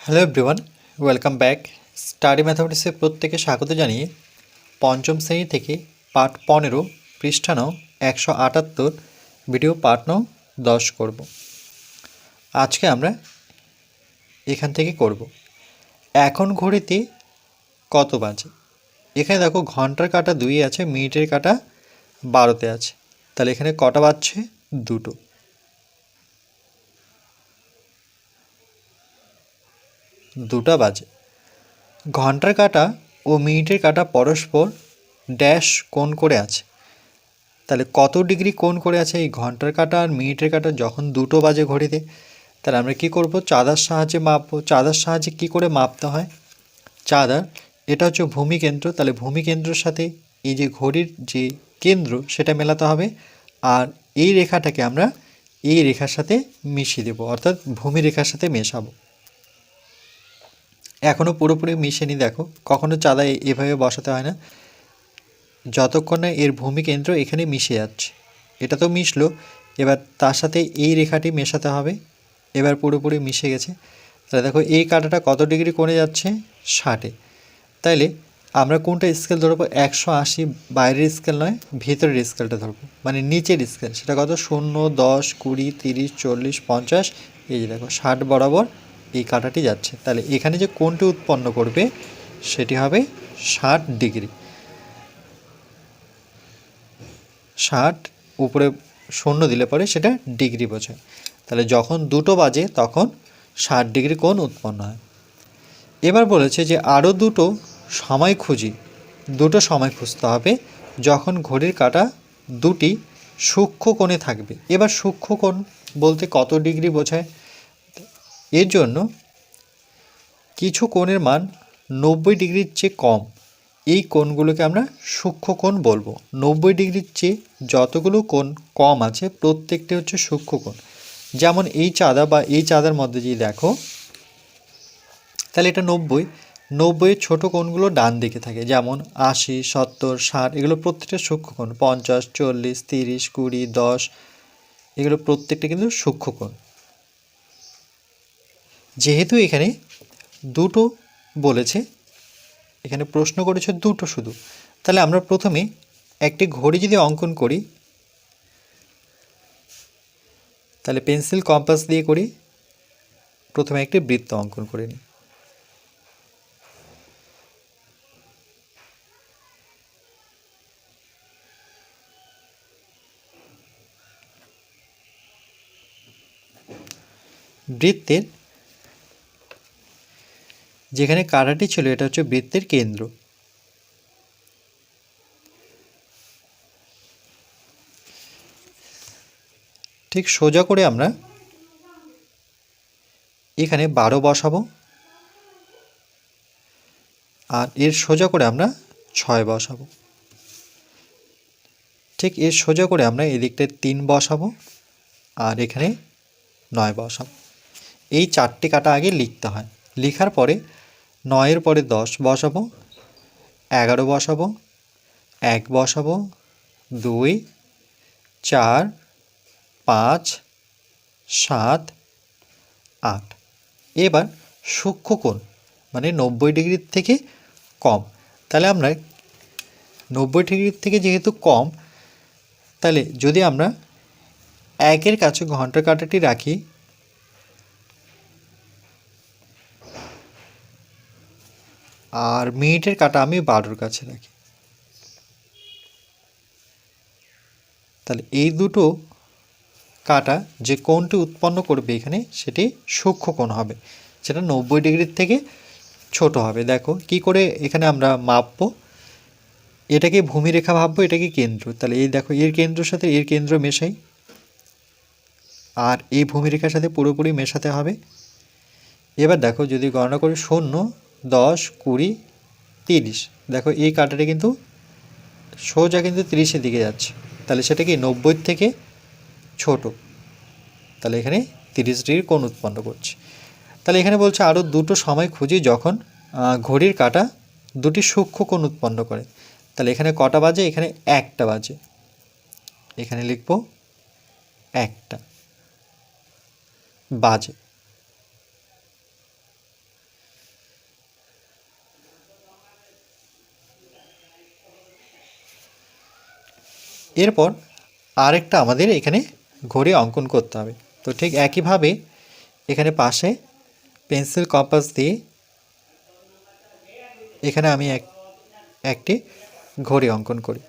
Hello everyone, welcome back. Study ম্যাথামেটিক্সে প্রত্যেকে স্বাগত জানিয়ে পঞ্চম শ্রেণী থেকে পাঠ 15 পৃষ্ঠা নং 178 ভিডিও পাঠ নং 10 করব। আজকে আমরা এখান থেকে করব এখন ঘড়িতে কত বাজে। এখানে দেখো ঘন্টার কাঁটা 2 আছে, মিনিটের কাঁটা 12তে আছে, তাহলে এখানে কটা বাজছে? দুটা বাজে। ঘন্টার কাঁটা ও মিনিটের কাঁটা পরস্পর ড্যাশ কোণ করে আছে, তাহলে কত ডিগ্রি কোণ করে আছে এই ঘন্টার কাঁটা আর মিনিটের কাঁটা যখন দুটো বাজে ঘড়িতে? তাহলে আমরা কি করব? চাঁদার সাহায্যে মাপবো। চাঁদার সাহায্যে কি করে মাপতে হয়? চাঁদার এটা হচ্ছে ভূমিকেন্দ্র, তাহলে ভূমিকেন্দ্রের সাথে এই যে ঘড়ির যে কেন্দ্র সেটা মেলাতে হবে, আর এই রেখাটাকে আমরা এই রেখার সাথে মিশিয়ে দেবো, অর্থাৎ ভূমিরেখার সাথে মেশাবো। এখনও পুরোপুরি মিশেনি, দেখো কখনো চাঁদা এভাবে বসাতে হয় না, যতক্ষণ না এর ভূমিকেন্দ্র এখানে মিশে যাচ্ছে। এটা তো মিশলো, এবার তার সাথে এই রেখাটি মেশাতে হবে। এবার পুরোপুরি মিশে গেছে। তাহলে দেখো এই কাঁটাটা কত ডিগ্রি কোণে যাচ্ছে? 60-এ। তাইলে আমরা কোনটা স্কেল ধরবো? 180, বাইরের স্কেল নয়, ভেতরের স্কেলটা ধরবো, মানে নিচের স্কেল। সেটা কত? 0, 10, 20, 30, 40, 50, এই যে দেখো 60 বরাবর এই কাঁটাটি যাচ্ছে। তাহলে এখানে যে কোণটি উৎপন্ন করবে সেটি হবে 60 ডিগ্রি। 60 উপরে 0 দিলে পরে সেটা ডিগ্রি বোঝায়। তাহলে যখন দুটো বাজে তখন 60 ডিগ্রি কোণ উৎপন্ন হয়। এবার বলেছে যে আরও দুটো সময় খুঁজি। দুটো সময় খুঁজতে হবে যখন ঘড়ির কাঁটা দুটি সূক্ষ্ম কোণে থাকবে। এবার সূক্ষ্ম কোণ বলতে কত ডিগ্রি বোঝায়? এর জন্য কিছু কোণের মান 90 ডিগ্রির চেয়ে কম, এই কোণগুলোকে আমরা সূক্ষ্ম কোণ বলবো। 90 ডিগ্রির চেয়ে যতগুলো কোণ কম আছে প্রত্যেকটি হচ্ছে সূক্ষ্ম কোণ। যেমন এই চাঁদা বা এই চাঁদার মধ্যে যদি দেখো, তাহলে এটা 90 ছোটো কোণগুলো ডান দিকে থাকে, যেমন 80, 70, 60, এগুলো প্রত্যেকটা সূক্ষ্ম কোণ। 50, 40, 30, 20, 10, এগুলো প্রত্যেকটা কিন্তু সূক্ষ্ম কোণ। যেহেতু এখানে দুটো বলেছে, এখানে প্রশ্ন করেছে দুটো শুধু, তাহলে আমরা প্রথমে একটি ঘড়ি যদি অঙ্কন করি, তাহলে পেন্সিল কম্পাস দিয়ে করি। প্রথমে একটি বৃত্ত অঙ্কন করে নিই। বৃত্তের যেখানে কাঁটাটি ছিল এটা হচ্ছে বৃত্তের কেন্দ্র। ঠিক সোজা করে আমরা এখানে 12 বসাবো, আর এর সোজা করে আমরা 6 বসাবো। ঠিক এর সোজা করে আমরা এদিকটায় 3 বসাবো, আর এখানে 9 বসাবো। এই চারটে কাটা আগে লিখতে হয়। লেখার পরে 9-এর পরে 10 বসাবো, 11 বসাবো, 1 বসাবো, 2, 4, 5, 7, 8। এবার সূক্ষ্ম কোণ মানে 90 ডিগ্রির থেকে কম, তাহলে আমরা 90 ডিগ্রির থেকে যেহেতু কম, তাহলে যদি আমরা 1-এর কাছে ঘন্টার কাঁটাটি রাখি, আর মিনিটের কাঁটা আমি 12-র কাছে রাখি, তাহলে এই দুটো কাঁটা যে কোণটি উৎপন্ন করবে এখানে সেটি সূক্ষ্ম কোণ হবে, সেটা 90 ডিগ্রির থেকে ছোট হবে। দেখো কি করে এখানে আমরা মাপবো। এটাকে ভূমিরেখা ভাববো, এটাকে কেন্দ্র, তাহলে এই দেখো এর কেন্দ্রের সাথে এর কেন্দ্র মেশাই, আর এই ভূমিরেখার সাথে পুরোপুরি মেশাতে হবে। এবার দেখো যদি গণনা করি 0, 10, 20, 30, দেখো এই কাঁটাটি কিন্তু সোজা কিন্তু 30-এর দিকে যাচ্ছে, তাহলে সেটা কি 90 থেকে ছোট, তাহলে এখানে 30 ডিগ্রি কোণ উৎপন্ন করছে। তাহলে এখানে বলছে আরও দুটো সময় খুঁজি যখন ঘড়ির কাঁটা দুটি সূক্ষ্ম কোণ উৎপন্ন করে। তাহলে এখানে কটা বাজে? এখানে 1টা বাজে, এখানে লিখব 1টা বাজে। এরপর আরেকটা আমাদের এখানে ঘড়ি অঙ্কন করতে হবে। তো ঠিক একইভাবে এখানে পাশে পেন্সিল কম্পাস দিয়ে এখানে আমি একটি ঘড়ি অঙ্কন করি।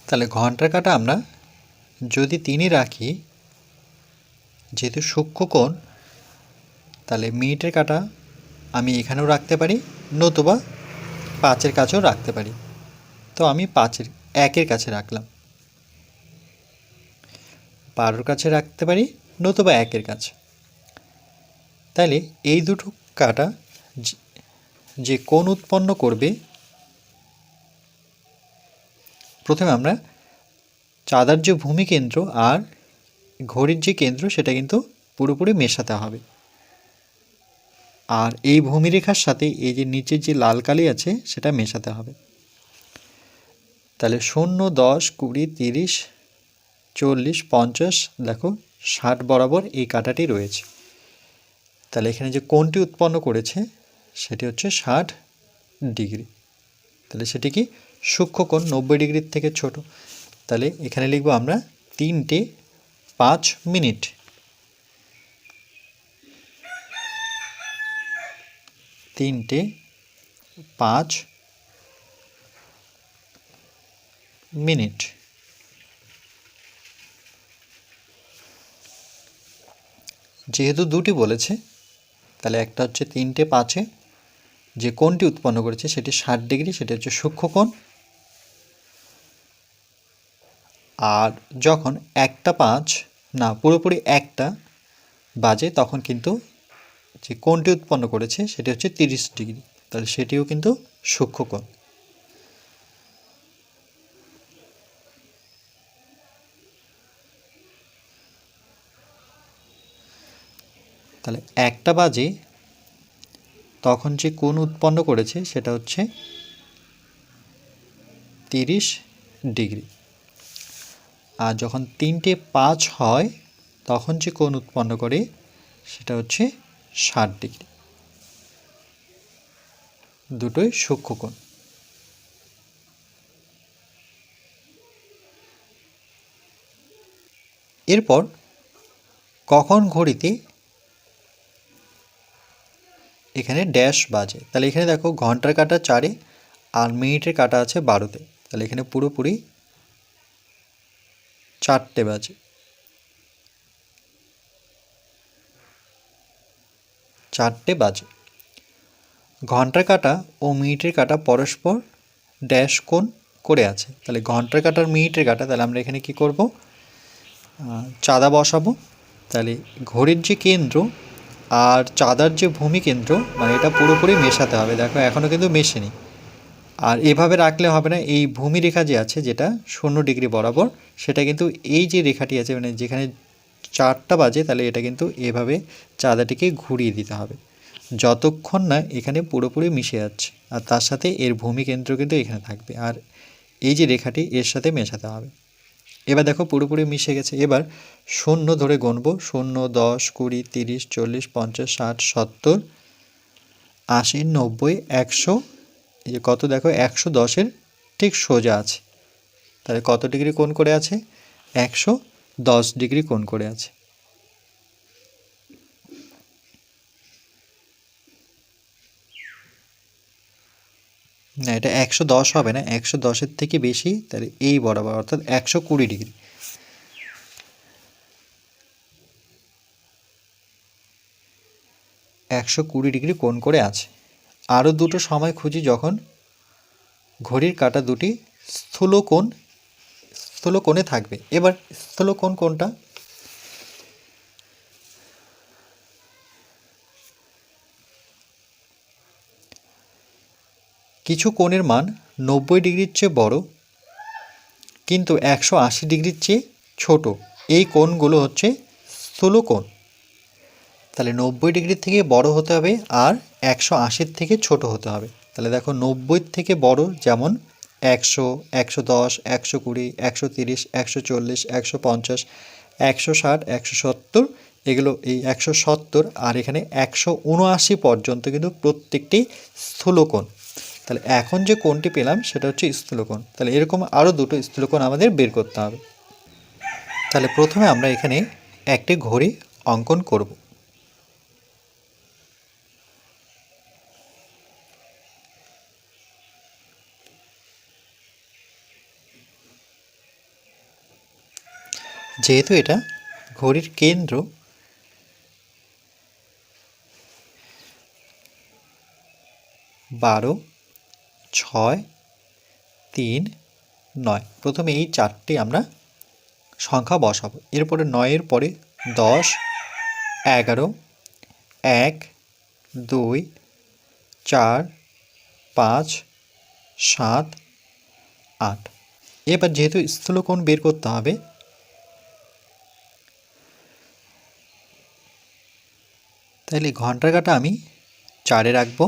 তাহলে ঘন্টার কাঁটা আমরা যদি 3 রাখি, যেহেতু সূক্ষ্মকোণ, তাহলে মিনিটের কাঁটা আমি এখানেও রাখতে পারি, নতুবা 5-এর কাছেও রাখতে পারি। তো আমি 1-এর কাছে রাখলাম, 12-র কাছে রাখতে পারি, নতুবা 1-এর কাছে। তাহলে এই দুটো কাঁটা যে কোণ উৎপন্ন করবে, প্রথমে আমরা চাঁদার যে ভূমিকেন্দ্র আর ঘড়ির যে কেন্দ্র সেটা কিন্তু পুরোপুরি মেশাতে হবে। আর এই ভূমিরেখার সাথে এই যে নিচের যে লাল কালি আছে সেটা মেশাতে হবে। তাহলে 0, 10, 20, 30, 40, 50, দেখো 60 বরাবর এই কাঁটাটি রয়েছে। তাহলে এখানে যে কোণটি উৎপন্ন করেছে সেটি হচ্ছে 60 ডিগ্রি। তাহলে সেটি কি সূক্ষ্মকোণ, 90 ডিগ্রির থেকে ছোট। তাহলে এখানে লিখব আমরা 3:05 মিনিট। 3:05 মিনিট। যেহেতু দুটি বলেছে, তাহলে একটা হচ্ছে 3:05-এ যে কোণটি উৎপন্ন করেছে সেটি 60 ডিগ্রি, সেটি হচ্ছে সূক্ষ্মকোণ। আর যখন 1:05 না, পুরোপুরি 1টা বাজে, তখন কিন্তু যে কোণটি উৎপন্ন করেছে সেটি হচ্ছে 30 ডিগ্রি। তাহলে সেটিও কিন্তু সূক্ষ্মকোণ। তাহলে 1টা বাজে তখন যে কোণ উৎপন্ন করেছে সেটা হচ্ছে 30 ডিগ্রি। আর যখন 3:05 হয় তখন যে কোণ উৎপন্ন করে সেটা হচ্ছে 60 ডিগ্রি। দুটোই সূক্ষ্মকোণ। এরপর কখন ঘড়িতে এখানে ড্যাশ বাজে, তাহলে এখানে দেখো ঘন্টার কাঁটা 4-এ আর মিনিটের কাঁটা আছে 12-তে। তাহলে এখানে পুরোপুরি 4টে বাজে। 4টে বাজে। ঘন্টার কাঁটা ও মিনিটের কাঁটা পরস্পর ড্যাশ কোণ করে আছে। তাহলে ঘন্টার কাঁটার মিনিটের কাঁটা, তাহলে আমরা এখানে কি করব, চাঁদা বসাবো। তাহলে ঘড়ির যে কেন্দ্র আর চাঁদার যে ভূমিকেন্দ্র, মানে এটা পুরোপুরি মেশাতে হবে। দেখো এখনও কিন্তু মেশেনি। আর এভাবে রাখলে হবে না, এই ভূমিরেখা যে আছে যেটা 0 ডিগ্রি বরাবর, সেটা কিন্তু এই যে রেখাটি আছে, মানে যেখানে 4টা বাজে, তাহলে এটা কিন্তু এভাবে চাঁদাটিকে ঘুরিয়ে দিতে হবে যতক্ষণ না এখানে পুরোপুরি মিশে যাচ্ছে। আর তার সাথে এর ভূমিকেন্দ্র কিন্তু এখানে থাকবে, আর এই যে রেখাটি এর সাথে মেশাতে হবে। এবার দেখো পুরোপুরি মিশে গেছে। এবার 0 ধরে গুনবো, 0, 10, 20, 30, 40, 50, 60, 70, 80, 90, 100। এই যে কত, দেখো 110-এর ঠিক সোজা আছে। তাহলে কত ডিগ্রি কোণ করে আছে? 110 ডিগ্রি কোণ করে আছে। না, এটা 110 হবে না, 110-এর থেকে বেশি। তাহলে এই বরাবর, অর্থাৎ 120 ডিগ্রি। ডিগ্রি কোণ করে আছে। আরও দুটো সময় খুঁজি যখন ঘড়ির কাঁটা দুটি স্থূলকোণে থাকবে। এবার স্থূলকোণ কোনটা? কিছু কোণের মান 90 ডিগ্রির চেয়ে বড় কিন্তু 180 ডিগ্রির চেয়ে ছোট, এই কোণগুলো হচ্ছে স্থূল কোণ। তাহলে 90 ডিগ্রির থেকে বড় হতে হবে আর 180 থেকে ছোট হতে হবে। তাহলে দেখো 90 থেকে বড় যেমন 100, 110, 120, 130, 140, 150, 160, 170, এগুলো এই 170 আর এখানে 179 পর্যন্ত কিন্তু প্রত্যেকটি স্থূলকোণ। তাহলে এখন যে কোণটি পেলাম সেটা হচ্ছে স্থূলকোণ। তাহলে এরকম আরও দুটো স্থূলকোণ আমাদের বের করতে হবে। তাহলে প্রথমে আমরা এখানে একটি ঘড়ি অঙ্কন করব। যেহেতু এটা ঘড়ির কেন্দ্র, 12, 6, 3, 9, প্রথমে এই চারটি আমরা সংখ্যা বসাবো। এরপরে 9-এর পরে 10, 11, 1, 2, 4, 5, 7, 8। এবার যেহেতু স্থূলকোণ বের করতে হবে, তাহলে ঘন্টার কাঁটা আমি 4-এ রাখবো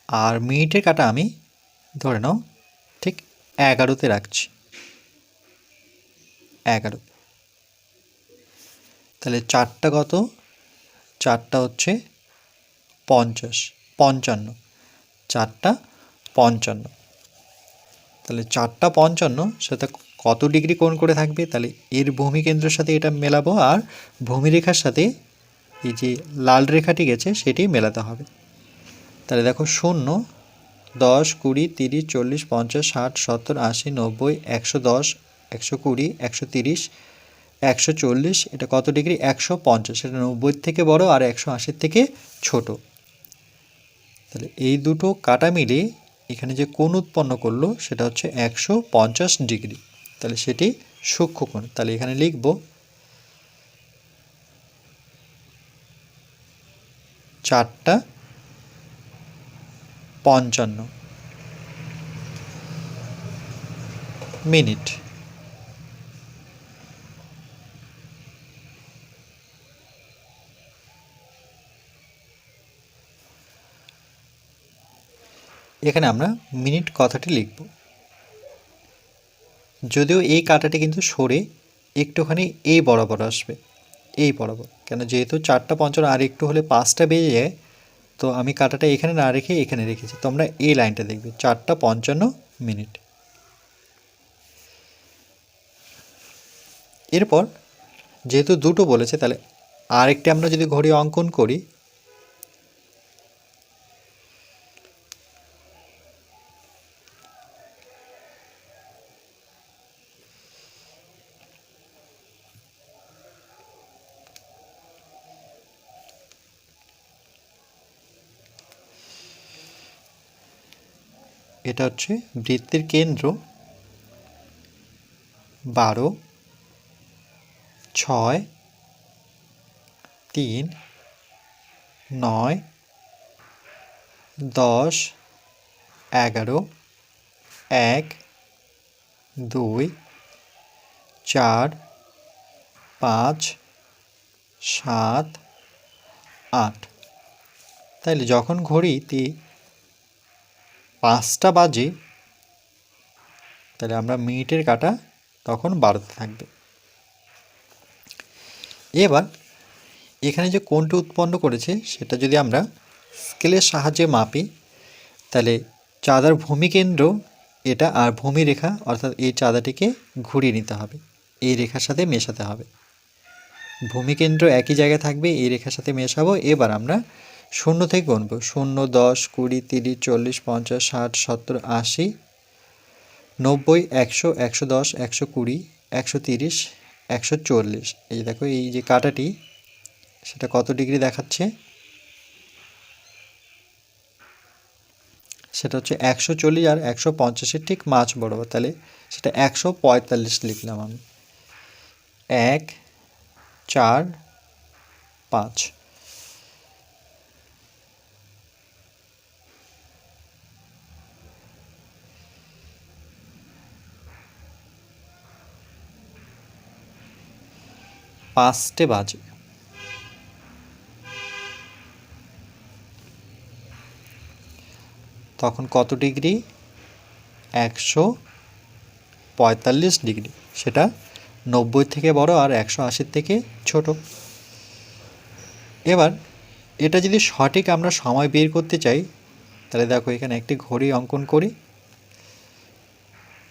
আর মিনিটের কাঁটা আমি ধরে নাও ঠিক 11-তে রাখছি। 11। তাহলে 4টা কত? 4টা হচ্ছে 50, 55, 4টা 55। তাহলে 4টা 55 সেটা কত ডিগ্রি কোণ করে থাকবে? তাহলে এর ভূমিকেন্দ্রের সাথে এটা মেলাবো আর ভূমিরেখার সাথে এই যে লাল রেখাটি গেছে সেটি মেলাতে হবে। তাহলে দেখো 0, 10, 20, 30, 40, 50, 60, 70, 80, 90, 110, 120, 130, 140, এটা কত ডিগ্রি? 150। এটা 90 থেকে বড় আর 180 থেকে ছোট। তাহলে এই দুটো কাটা মিলে এখানে যে কোণ উৎপন্ন করলো সেটা হচ্ছে 150 ডিগ্রি। তাহলে সেটি সূক্ষ্মকোণ। তাহলে এখানে লিখব 4টা 55 মিনিট। এখানে আমরা মিনিট কথাটি লিখব, যদিও এই কাঁটাটি কিন্তু সরে একটুখানি এই বরাবর আসবে, এই বরাবর, কেন যেহেতু 4টা 55 আর একটু হলে 5টা বেজে যায়, তো আমি কাঁটাটা এখানে না রেখে এখানে রেখেছি। তোমরা এই লাইনটা দেখবে 4টা 55 মিনিট। এরপর যেহেতু দুটো বলেছে তাহলে আরেকটি আমরা যদি ঘড়ি অঙ্কন করি, এটা হচ্ছে বৃত্তের কেন্দ্র, 12, 6, 3, 9, 10, 11, 1, 2, 4, 5, 7, 8। তাইলে যখন ঘড়িতে 5টা বাজে তাহলে আমরা মিনিটের কাঁটা তখন 12তে থাকবে। এবার এখানে যে কোণটি উৎপন্ন করেছে সেটা যদি আমরা স্কেলের সাহায্যে মাপি, তাহলে চাঁদার ভূমিকেন্দ্র এটা আর ভূমিরেখা অর্থাৎ এই চাঁদাটিকে ঘুরিয়ে নিতে হবে, এই রেখার সাথে মেশাতে হবে। ভূমিকেন্দ্র একই জায়গায় থাকবে, এই রেখার সাথে মেশাবো। এবার আমরা 0 থেকে গুনব, 0, 10, 20, 30, 40, 50, 60, 70, 80, 90, 100, 110, 120, 130, 140। এই দেখো এই যে কাঁটাটি সেটা কত ডিগ্রি দেখাচ্ছে? সেটা হচ্ছে 140 আর 150-এর ঠিক মাঝ বরাবর। তাহলে সেটা 145 লিখলাম আমি। 1, 4, 5। 5টে বাজে, তখন কত ডিগ্রি? 145 ডিগ্রি। সেটা 90 থেকে বড় আর 180 থেকে ছোট। এবার এটা যদি সঠিক আমরা সময় বের করতে চাই, তাহলে দেখো এখানে একটি ঘড়ি অঙ্কন করি।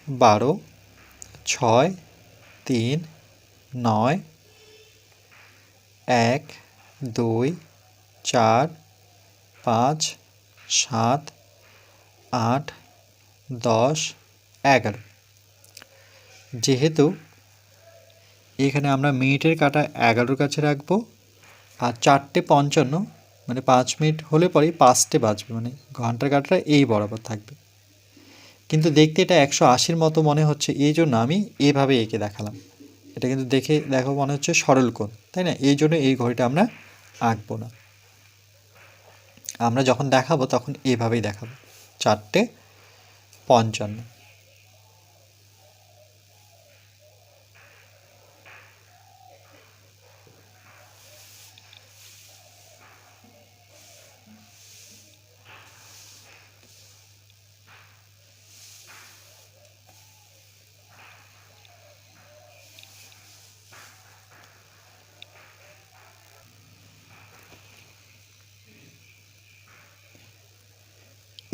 12, 6, 3, 9, 1, 2, 4, 5, 7, 8, 10, 11। যেহেতু এখানে আমরা মিনিটের কাঁটা 11-র কাছে রাখবো, আর 4:55 মানে 5 মিনিট হলে পরেই 5টে বাজবে, মানে ঘন্টার কাঁটাটা এই বরাবর থাকবে। কিন্তু দেখতে এটা 180-র মতো মনে হচ্ছে, এই জন্য আমি এইভাবে এঁকে দেখালাম। এটা কিন্তু দেখো মনে হচ্ছে সরল কোণ, তাই না? এই জন্য এই ঘড়িটা আমরা আঁকবো না। আমরা যখন দেখাবো তখন এইভাবেই দেখাবো, 4:55।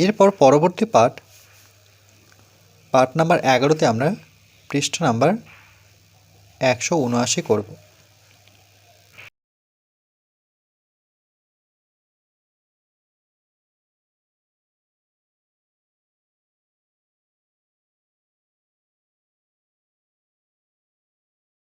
এরপর পরবর্তী পার্ট নাম্বার 11-তে আমরা পৃষ্ঠা নাম্বার 179 করব।